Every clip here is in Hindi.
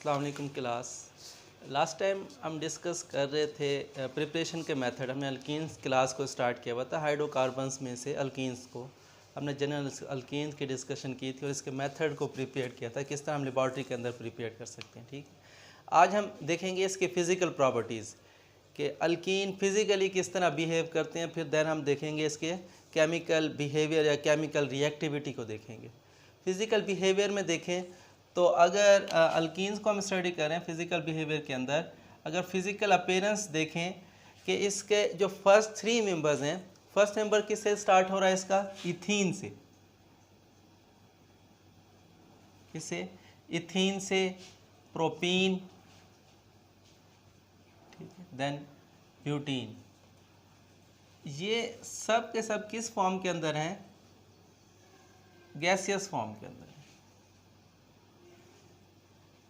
अस्सलाम वालेकुम क्लास। लास्ट टाइम हम डिस्कस कर रहे थे प्रिपरेशन के मेथड। हमने अल्कीन्स क्लास को स्टार्ट किया हुआ था। हाइड्रोकार्बन्स में से अल्कीन्स को हमने जनरल अल्कीन्स की डिस्कशन की थी और इसके मेथड को प्रिपेयर किया था, किस तरह हम लेबॉर्ट्री के अंदर प्रिपेयर कर सकते हैं। ठीक, आज हम देखेंगे इसके फ़िज़िकल प्रॉपर्टीज़ कि अल्कीन फ़िज़िकली किस तरह बिहेव करते हैं। फिर देन हम देखेंगे इसके केमिकल बिहेवियर या केमिकल रिएक्टिविटी को देखेंगे। फ़िज़िकल बिहेवियर में देखें तो अगर अल्कीन्स को हम स्टडी करें फ़िज़िकल बिहेवियर के अंदर, अगर फ़िज़िकल अपीयरेंस देखें कि इसके जो फर्स्ट 3 मेंबर्स हैं, फर्स्ट मेंबर किससे स्टार्ट हो रहा है इसका? इथीन से। किससे? इथीन से, प्रोपीन, ठीक है, देन ब्यूटीन। ये सब के सब किस फॉर्म के अंदर हैं? गैसियस फॉर्म के अंदर,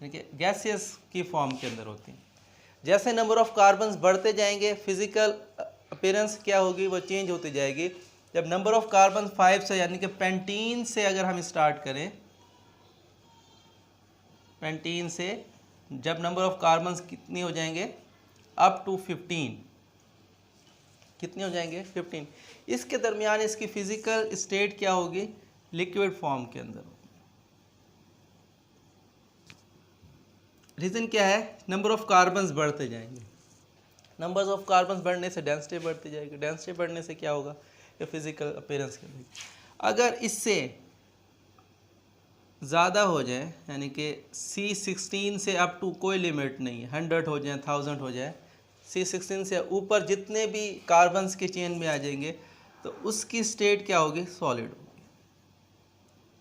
ठीक है, गैसियस की फॉर्म के अंदर होती हैं। जैसे नंबर ऑफ कार्बन्स बढ़ते जाएंगे फिजिकल अपीयरेंस क्या होगी, वो चेंज होती जाएगी। जब नंबर ऑफ कार्बन 5 से यानी कि पेंटीन से अगर हम स्टार्ट करें, पेंटीन से जब नंबर ऑफ कार्बन्स कितनी हो जाएंगे? Up to 15। कितने हो जाएंगे? 15। इसके दरमियान इसकी फिजिकल स्टेट क्या होगी? लिक्विड फॉर्म के अंदर। रीज़न क्या है? नंबर ऑफ कार्बन्स बढ़ते जाएंगे। नंबर्स ऑफ कार्बन्स बढ़ने से डेंसिटी बढ़ती जाएगी। डेंसिटी बढ़ने से क्या होगा? ये फिजिकल अपीयरेंस के लिए। अगर इससे ज़्यादा हो जाए, यानी कि C16 से अप टू कोई लिमिट नहीं है, 100 हो जाए, 1000 हो जाए, C16 से ऊपर जितने भी कार्बन्स की चेन में आ जाएंगे तो उसकी स्टेट क्या होगी? सॉलिड होगी।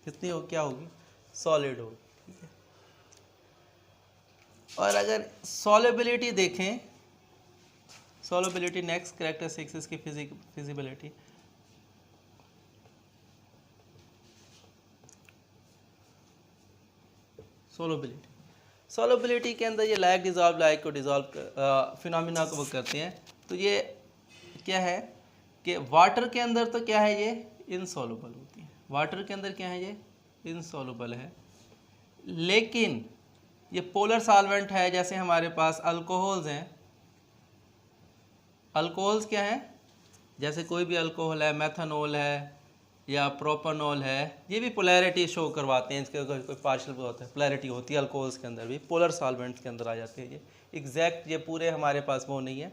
कितनी हो? क्या होगी? सॉलिड होगी। ठीक है। और अगर सॉल्युबिलिटी देखें, सॉल्युबिलिटी नेक्स्ट कैरेक्टरिस्टिक्स इसकी फिजिबिलिटी, सॉल्युबिलिटी, सॉल्युबिलिटी के अंदर ये लाइक डिज़ॉल्व, लाइक को डिज़ॉल्व फिनोमिना को वो करते हैं। तो ये क्या है कि वाटर के अंदर तो क्या है, ये इनसॉल्युबल होती है। वाटर के अंदर क्या है? ये इनसॉल्युबल है। लेकिन ये पोलर सॉल्वेंट है। जैसे हमारे पास अल्कोहल्स हैं, अल्कोहल्स क्या हैं? जैसे कोई भी अल्कोहल है, मेथनॉल है या प्रोपेनॉल है, ये भी पोलैरिटी शो करवाते हैं। इसके कोई पार्शियल होता है, पोलैरिटी होती है अल्कोहल्स के अंदर भी, पोलर सॉल्वेंट्स के अंदर आ जाते हैं। ये एग्जैक्ट ये पूरे हमारे पास वो नहीं है।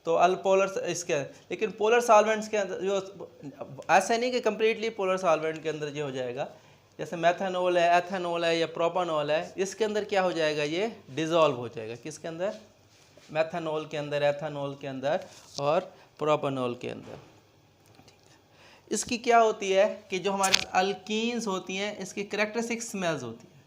तो अल्पोलर इसके, लेकिन पोलर सॉल्वेंट्स के अंदर जो ऐसा नहीं कि कम्प्लीटली पोलर सॉल्वेंट के अंदर ये हो जाएगा। जैसे मेथनॉल है, एथेनॉल है या प्रोपेनॉल है, इसके अंदर क्या हो जाएगा? ये डिज़ोल्व हो जाएगा। किसके अंदर? मेथनॉल के अंदर, एथेनॉल के अंदर और प्रोपेनॉल के अंदर। इसकी क्या होती है कि जो हमारे अल्कीन्स होती हैं, इसकी कैरेक्टरिस्टिक स्मेल्स होती है।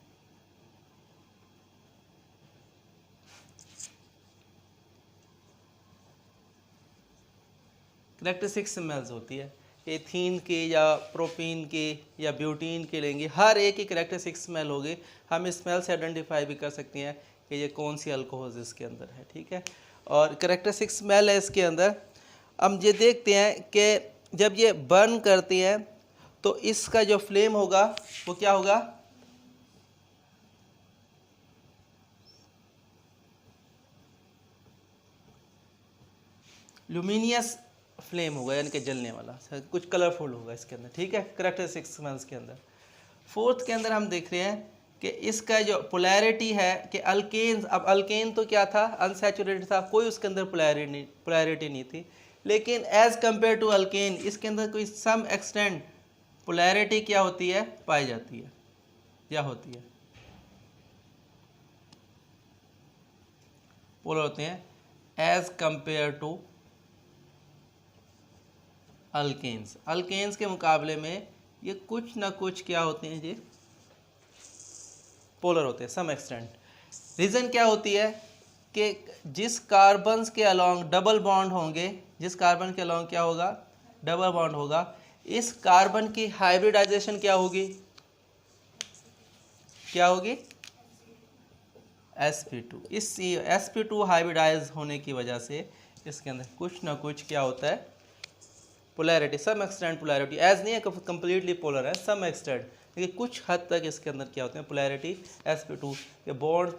कैरेक्टरिस्टिक स्मेल्स होती है। एथीन की या प्रोपीन की या ब्यूटीन की लेंगे, हर एक की कैरेक्टरिस्टिक स्मेल होगी। हम स्मेल से आइडेंटिफाई भी कर सकते हैं कि ये कौन सी अल्कोहल इसके अंदर है। ठीक है, और कैरेक्टरिस्टिक स्मेल है इसके अंदर। हम ये देखते हैं कि जब ये बर्न करती है तो इसका जो फ्लेम होगा वो क्या होगा? ल्यूमिनियस फ्लेम होगा, यानी कि जलने वाला, कुछ कलरफुल होगा इसके अंदर। ठीक है, कैरेक्टरिस्टिक स्मेल्स के अंदर। फोर्थ के अंदर हम देख रहे हैं कि इसका जो पोलैरिटी है कि अल्केन, अब अल्केन तो क्या था? अनसैचुरेटेड था, कोई उसके अंदर पोलैरिटी नहीं थी। लेकिन एज कंपेयर टू अल्केन इसके अंदर कोई सम एक्सटेंट पोलैरिटी क्या होती है? पाई जाती है। क्या होती है? पोलर होते हैं as compare to alkanes. Alkanes के मुकाबले में ये कुछ ना कुछ क्या होते हैं? ये पोलर होते हैं सम एक्सटेंट। रीज़न क्या होती है कि जिस कार्बन्स के अलोंग डबल बॉन्ड होंगे, जिस कार्बन के अलोंग क्या होगा? डबल बॉन्ड होगा, इस कार्बन की हाइब्रिडाइजेशन क्या होगी? क्या होगी? sp2। इस sp2 हाइब्रिडाइज होने की वजह से इसके अंदर कुछ ना कुछ क्या होता है? Polarity, some extent polarity, as नहीं है कम्प्लीटली पोलर है, सम एक्सटेंट, लेकिन कुछ हद तक इसके अंदर क्या होते हैं पोलैरिटी sp2 ये बॉन्ड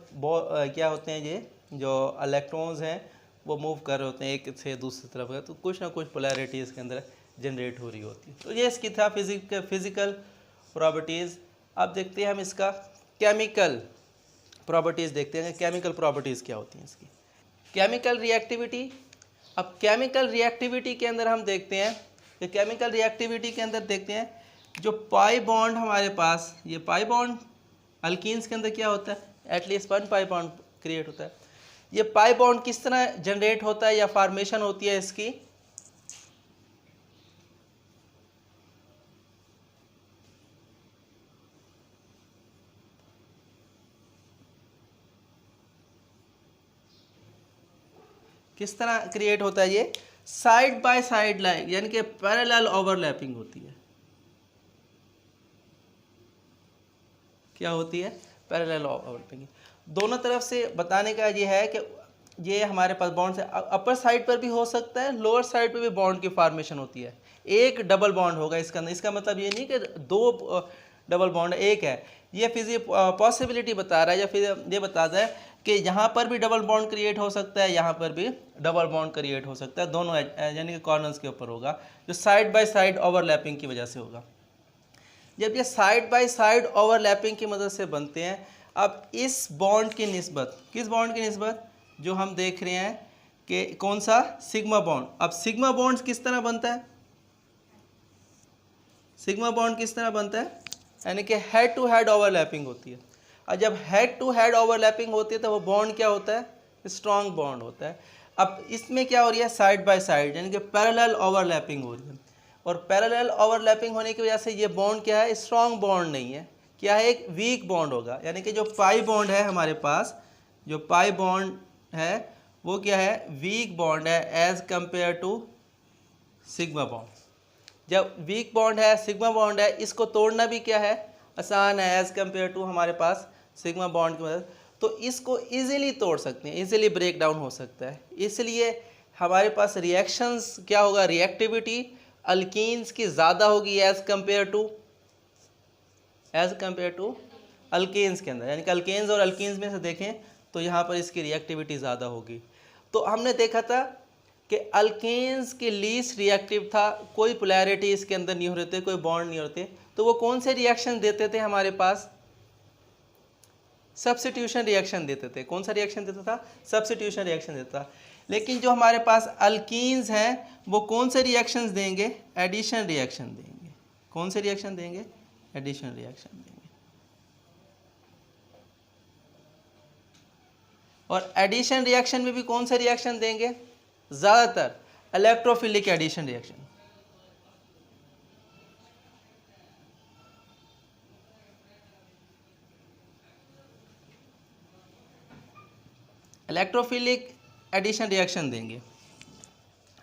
क्या होते हैं, ये जो इलेक्ट्रॉन्स हैं वो मूव कर रहे होते हैं एक से दूसरी तरफ है, तो कुछ ना कुछ पोलैरिटी इसके अंदर जनरेट हो रही होती है। तो ये इसकी था फिजिकल प्रॉपर्टीज़। अब देखते हैं हम इसका केमिकल प्रॉपर्टीज़ देखते हैं, केमिकल प्रॉपर्टीज़ क्या होती हैं इसकी। केमिकल रिएक्टिविटी, अब केमिकल रिएक्टिविटी के अंदर हम देखते हैं कि केमिकल रिएक्टिविटी के अंदर देखते हैं जो पाई बॉन्ड हमारे पास, ये पाई बॉन्ड अल्कीन्स के अंदर क्या होता है, एटलीस्ट 1 पाई बॉन्ड क्रिएट होता है। ये पाई बॉन्ड किस तरह जनरेट होता है या फॉर्मेशन होती है इसकी, किस तरह क्रिएट होता है, ये साइड बाय साइड लाइन यानी कि पैरेलल ओवरलैपिंग होती है। क्या होती है, पैरेलल ओवरलैपिंग। दोनों तरफ से बताने का ये है कि ये हमारे पास बॉन्ड से अपर साइड पर भी हो सकता है, लोअर साइड पर भी बॉन्ड की फॉर्मेशन होती है। एक डबल बॉन्ड होगा इसके अंदर, इसका मतलब ये नहीं कि 2 डबल बॉन्ड एक है, ये फिजिक्स पॉसिबिलिटी बता रहा है या फिर ये बताता है कि यहाँ पर भी डबल बॉन्ड क्रिएट हो सकता है, यहाँ पर भी डबल बॉन्ड क्रिएट हो सकता है, दोनों यानी कि कॉर्नर्स के ऊपर होगा, जो साइड बाय साइड ओवरलैपिंग की वजह से होगा। जब ये साइड बाय साइड ओवरलैपिंग की मदद से बनते हैं, अब इस बॉन्ड की निस्बत, किस बॉन्ड की निस्बत, जो हम देख रहे हैं कि कौन सा, सिग्मा बॉन्ड। अब सिग्मा बॉन्ड किस तरह बनता है, सिग्मा बॉन्ड किस तरह बनता है, यानी कि हेड टू हेड ओवरलैपिंग होती है। और जब हेड टू हेड ओवरलैपिंग होती है तो वो बॉन्ड क्या होता है, स्ट्रॉन्ग बॉन्ड होता है। अब इसमें क्या हो रही है, साइड बाय साइड यानी कि पैरेलल ओवरलैपिंग हो रही है, और पैरेलल ओवरलैपिंग होने की वजह से ये बॉन्ड क्या है, स्ट्रॉन्ग बॉन्ड नहीं है, क्या है, एक वीक बॉन्ड होगा। यानी कि जो पाई बॉन्ड है हमारे पास, जो पाई बॉन्ड है वो क्या है, वीक बॉन्ड है as compare to sigma bond. जब वीक बॉन्ड है, सिग्मा बॉन्ड है, इसको तोड़ना भी क्या है, आसान है एज कंपेयर टू हमारे पास सिग्मा बॉन्ड की मदद, तो इसको इजीली तोड़ सकते हैं, इजीली ब्रेक डाउन हो सकता है। इसलिए हमारे पास रिएक्शंस क्या होगा, रिएक्टिविटी अल्कीन्स की ज़्यादा होगी एज कंपेयर टू अल्केन्स के अंदर, यानी कि अल्केन्स और अल्कीन्स में से देखें तो यहाँ पर इसकी रिएक्टिविटी ज़्यादा होगी। तो हमने देखा था कि अल्केन्स के लीस्ट रिएक्टिव था, कोई पोलैरिटी इसके अंदर नहीं हो रहे थे, कोई बॉन्ड नहीं होते, तो वो कौन से रिएक्शन देते थे हमारे पास, सब्स्टिट्यूशन रिएक्शन देते थे। कौन सा रिएक्शन देता था, सब्स्टिट्यूशन रिएक्शन देता था। लेकिन जो हमारे पास अल्कीन्स हैं वो कौन से रिएक्शंस देंगे, एडिशन रिएक्शन देंगे। कौन से रिएक्शन देंगे, एडिशन रिएक्शन देंगे। और एडिशन रिएक्शन में भी कौन से रिएक्शन देंगे, ज़्यादातर electrophilic addition reaction. Electrophilic addition reaction देंगे।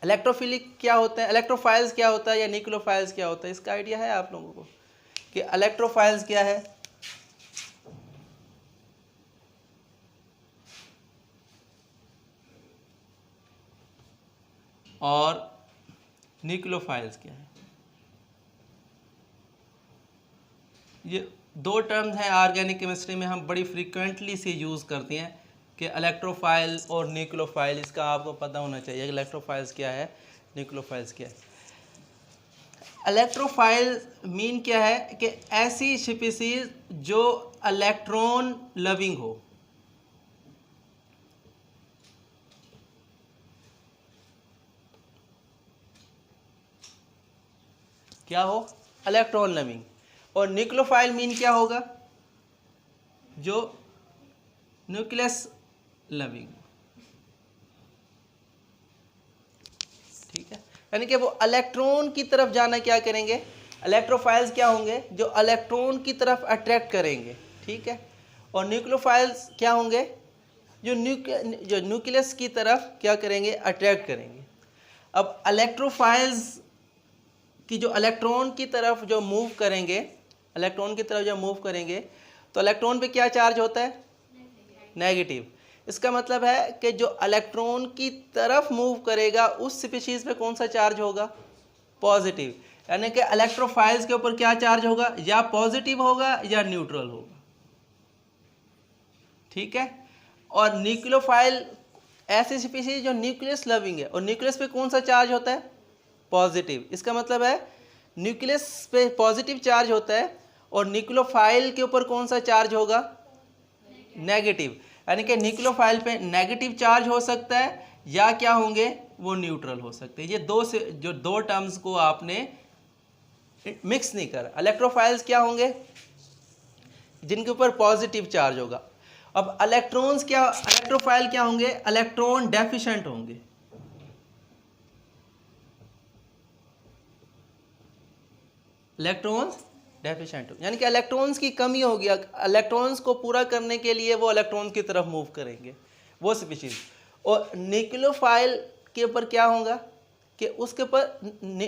इलेक्ट्रोफिलिक क्या होता है, इलेक्ट्रोफाइल्स क्या होता है या न्यूक्लियोफाइल्स क्या होता है, इसका आइडिया है आप लोगों को कि इलेक्ट्रोफाइल्स क्या है और न्यूक्लियोफाइल्स क्या है। ये 2 टर्म्स हैं ऑर्गेनिक केमिस्ट्री में, हम बड़ी फ्रीक्वेंटली से यूज़ करते हैं कि इलेक्ट्रोफाइल और न्यूक्लियोफाइल, इसका आपको पता होना चाहिए कि इलेक्ट्रोफाइल्स क्या है, न्यूक्लियोफाइल्स क्या है। इलेक्ट्रोफाइल मीन क्या है कि ऐसी स्पीसीज जो इलेक्ट्रॉन लविंग हो, क्या हो, इलेक्ट्रॉन लविंग। और न्यूक्लियोफाइल मीन क्या होगा, जो न्यूक्लियस लविंग, ठीक है, यानी कि वो इलेक्ट्रॉन की तरफ जाना क्या करेंगे, इलेक्ट्रोफाइल्स क्या होंगे, जो इलेक्ट्रॉन की तरफ अट्रैक्ट करेंगे, ठीक है। और न्यूक्लियोफाइल्स क्या होंगे, जो न्यूक्लियस की तरफ क्या करेंगे, अट्रैक्ट करेंगे। अब इलेक्ट्रोफाइल्स कि जो इलेक्ट्रॉन की तरफ जो मूव करेंगे, इलेक्ट्रॉन की तरफ जो मूव करेंगे तो इलेक्ट्रॉन पे क्या चार्ज होता है, नेगेटिव। इसका मतलब है कि जो इलेक्ट्रॉन की तरफ मूव करेगा उस स्पीशीज पे कौन सा चार्ज होगा, पॉजिटिव, यानी कि इलेक्ट्रोफाइल्स के ऊपर क्या चार्ज होगा, या पॉजिटिव होगा या न्यूट्रल होगा, ठीक है। और न्यूक्लियोफाइल ऐसी स्पीशीज जो न्यूक्लियस लविंग है, और न्यूक्लियस पे कौन सा चार्ज होता है, पॉजिटिव। इसका मतलब है न्यूक्लियस पे पॉजिटिव चार्ज होता है और न्यूक्लियोफाइल के ऊपर कौन सा चार्ज होगा, नेगेटिव, यानी कि न्यूक्लियोफाइल पे नेगेटिव चार्ज हो सकता है या क्या होंगे, वो न्यूट्रल हो सकते हैं। ये दो टर्म्स को आपने मिक्स नहीं करा। इलेक्ट्रोफाइल्स क्या होंगे, जिनके ऊपर पॉजिटिव चार्ज होगा। अब इलेक्ट्रॉन्स क्या, इलेक्ट्रोफाइल क्या होंगे, इलेक्ट्रॉन डेफिशिएंट होंगे। इलेक्ट्रॉन्स डेफिशिएंट हो, यानी कि इलेक्ट्रॉन्स की कमी होगी, इलेक्ट्रॉन्स को पूरा करने के लिए वो इलेक्ट्रॉन की तरफ मूव करेंगे, वो स्पीशीज। और न्यूक्लियोफाइल के ऊपर क्या होगा कि उसके ऊपर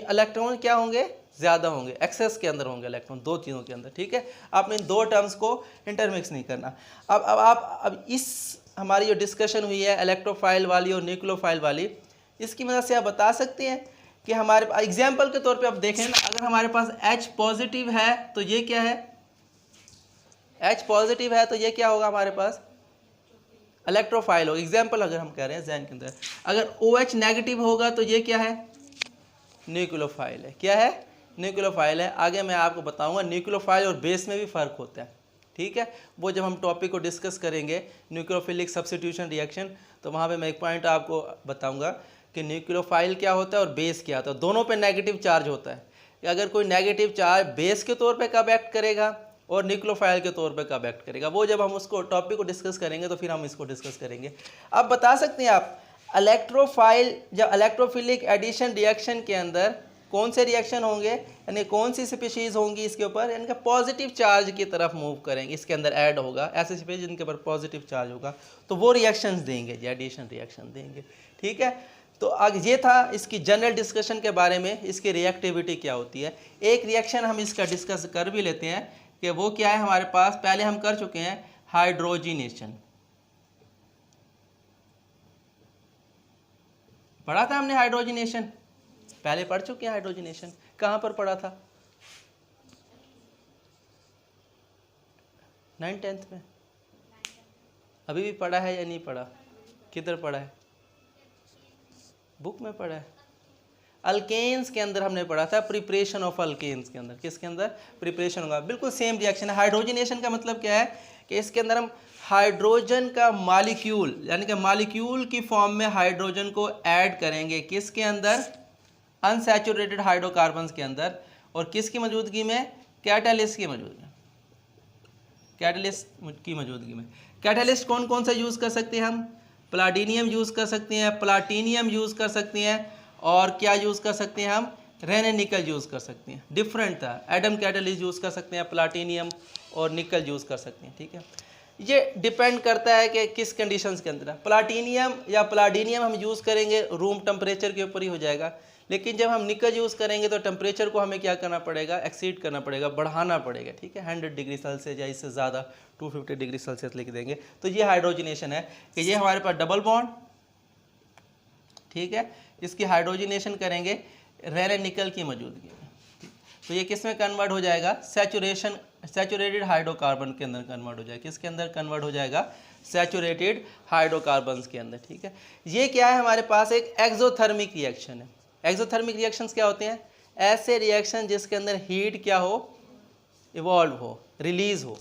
इलेक्ट्रॉन क्या होंगे, ज़्यादा होंगे, एक्सेस के अंदर होंगे इलेक्ट्रॉन, दो चीज़ों के अंदर, ठीक है। आपने इन दो टर्म्स को इंटरमिक्स नहीं करना। अब इस हमारी जो डिस्कशन हुई है इलेक्ट्रोफाइल वाली और न्यूक्लियोफाइल वाली, इसकी मदद से आप बता सकते हैं कि हमारे एग्जाम्पल के तौर पे आप देखें ना, अगर हमारे पास H पॉजिटिव है तो ये क्या है, H पॉजिटिव है तो ये क्या होगा, हमारे पास इलेक्ट्रोफाइल होगा। एग्जाम्पल अगर हम कह रहे हैं जहन के अंदर, अगर OH नेगेटिव होगा तो ये क्या है, न्यूक्लियोफाइल है। क्या है, न्यूक्लियोफाइल है। आगे मैं आपको बताऊंगा न्यूक्लियोफाइल और बेस में भी फ़र्क होता है, ठीक है। वो जब हम टॉपिक को डिस्कस करेंगे न्यूक्लियोफिलिक सब्स्टिट्यूशन रिएक्शन, तो वहाँ पे मैं एक पॉइंट आपको बताऊंगा कि न्यूक्लियोफाइल क्या होता है और बेस क्या होता है। दोनों पे नेगेटिव चार्ज होता है, कि अगर कोई नेगेटिव चार्ज बेस के तौर पे कब एक्ट करेगा और न्यूक्लियोफाइल के तौर पे कब एक्ट करेगा, वो जब हम उसको टॉपिक को डिस्कस करेंगे तो फिर हम इसको डिस्कस करेंगे। अब बता सकते हैं आप इलेक्ट्रोफाइल जब इलेक्ट्रोफिलिक एडिशन रिएक्शन के अंदर कौन से रिएक्शन होंगे, यानी कौन सी स्पीशीज़ होंगी इसके ऊपर, यानी कि पॉजिटिव चार्ज की तरफ मूव करेंगे, इसके अंदर ऐड होगा ऐसे स्पीशीज जिनके ऊपर पॉजिटिव चार्ज होगा, तो वो रिएक्शंस देंगे, ये एडिशन रिएक्शन देंगे, ठीक है। तो आगे ये था इसकी जनरल डिस्कशन के बारे में, इसकी रिएक्टिविटी क्या होती है। एक रिएक्शन हम इसका डिस्कस कर भी लेते हैं कि वो क्या है हमारे पास, पहले हम कर चुके हैं हाइड्रोजिनेशन, पढ़ा था हमने हाइड्रोजिनेशन, पहले पढ़ चुके हैं हाइड्रोजिनेशन। कहाँ पर पढ़ा था, 9th 10th में। अभी भी पढ़ा है या नहीं पढ़ा, किधर पढ़ा है, बुक में पढ़ा है। अल्केन्स के अंदर हमने पढ़ा था, प्रिपरेशन ऑफ अल्केन्स के अंदर, किसके अंदर, प्रिपरेशन होगा। बिल्कुल सेम रिएक्शन है। हाइड्रोजिनेशन का मतलब क्या है कि इसके अंदर हम हाइड्रोजन का मॉलिक्यूल, यानी कि मॉलिक्यूल की फॉर्म में हाइड्रोजन को ऐड करेंगे, किसके अंदर, अनसैचुरेटेड हाइड्रोकार्बन्स के अंदर, और किसकी मौजूदगी में, कैटालिस्ट की मौजूदगी में, कैटालिस्ट की मौजूदगी में। कैटालिस्ट कौन कौन सा यूज़ कर सकते हैं हम, प्लाटिनियम यूज़ कर सकते हैं, प्लाटिनियम यूज़ कर सकते हैं, और क्या यूज़ कर सकते हैं हम, रेन एंड निकल यूज़ कर सकते हैं। डिफरेंट था, एडम कैटालिस्ट यूज़ कर सकते हैं, प्लाटिनियम और निकल यूज़ कर सकते हैं, ठीक है। ये डिपेंड करता है कि किस कंडीशंस के अंदर है। प्लाटिनियम या प्लाटिनियम हम यूज़ करेंगे रूम टेम्परेचर के ऊपर ही हो जाएगा, लेकिन जब हम निकल यूज़ करेंगे तो टेम्परेचर को हमें क्या करना पड़ेगा, एक्सीड करना पड़ेगा, बढ़ाना पड़ेगा, ठीक है। 100 डिग्री सेल्सियस या इससे ज़्यादा 250 डिग्री सेल्सियस लिख देंगे। तो ये हाइड्रोजिनेशन है कि ये हमारे पास डबल बॉन्ड, ठीक है, इसकी हाइड्रोजिनेशन करेंगे रेन एंड निकल की मौजूदगी में, तो ये किस में कन्वर्ट हो जाएगा, सैचुरेटेड हाइड्रोकार्बन के अंदर कन्वर्ट हो जाएगा। किसके अंदर कन्वर्ट हो जाएगा, सैचुरेटेड हाइड्रोकार्बन्स के अंदर, ठीक है। ये क्या है हमारे पास, एक एक्सोथर्मिक रिएक्शन है। एक्सोथर्मिक रिएक्शंस क्या होते हैं, ऐसे रिएक्शन जिसके अंदर हीट क्या हो, इवॉल्व हो, रिलीज हो,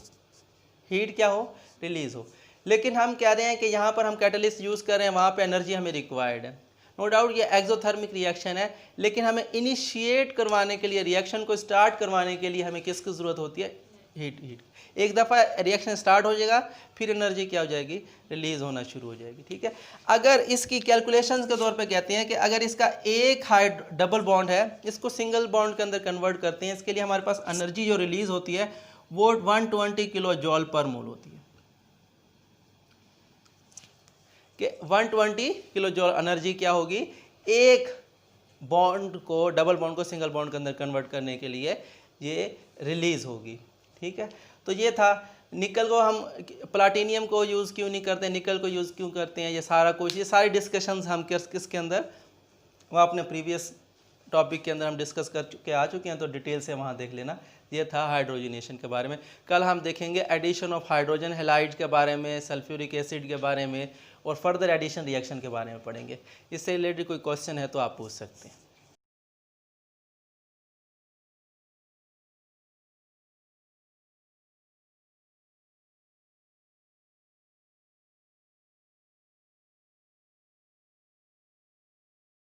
हीट क्या हो, रिलीज हो। लेकिन हम कह रहे हैं कि यहाँ पर हम कैटलिस्ट यूज़ कर रहे हैं, वहाँ पे एनर्जी हमें रिक्वायर्ड है। नो डाउट ये एक्सोथर्मिक रिएक्शन है, लेकिन हमें इनिशिएट करवाने के लिए, रिएक्शन को स्टार्ट करवाने के लिए हमें किसकी ज़रूरत होती है, हीट। एक दफ़ा रिएक्शन स्टार्ट हो जाएगा फिर एनर्जी क्या हो जाएगी, रिलीज़ होना शुरू हो जाएगी, ठीक है। अगर इसकी कैलकुलेशंस के तौर पे कहते हैं कि अगर इसका एक डबल बॉन्ड है, इसको सिंगल बॉन्ड के अंदर कन्वर्ट करते हैं, इसके लिए हमारे पास एनर्जी जो रिलीज़ होती है वो 120 किलो जॉल पर मोल होती है, कि 120 किलो जॉल एनर्जी क्या होगी, एक बॉन्ड को, डबल बॉन्ड को सिंगल बॉन्ड के अंदर कन्वर्ट करने के लिए ये रिलीज़ होगी, ठीक है। तो ये था। निकल को हम, प्लाटिनियम को यूज़ क्यों नहीं करते, निकल को यूज़ क्यों करते हैं, ये सारा कुछ, ये सारी डिस्कशंस हम किसके अंदर, वो आपने प्रीवियस टॉपिक के अंदर हम डिस्कस कर चुके आ चुके हैं, तो डिटेल से वहाँ देख लेना। ये था हाइड्रोजनेशन के बारे में। कल हम देखेंगे एडिशन ऑफ हाइड्रोजन हैलाइड के बारे में, सल्फ्यूरिक एसिड के बारे में, और फर्दर एडिशन रिएक्शन के बारे में पढ़ेंगे। इससे रिलेटेड कोई क्वेश्चन है तो आप पूछ सकते हैं।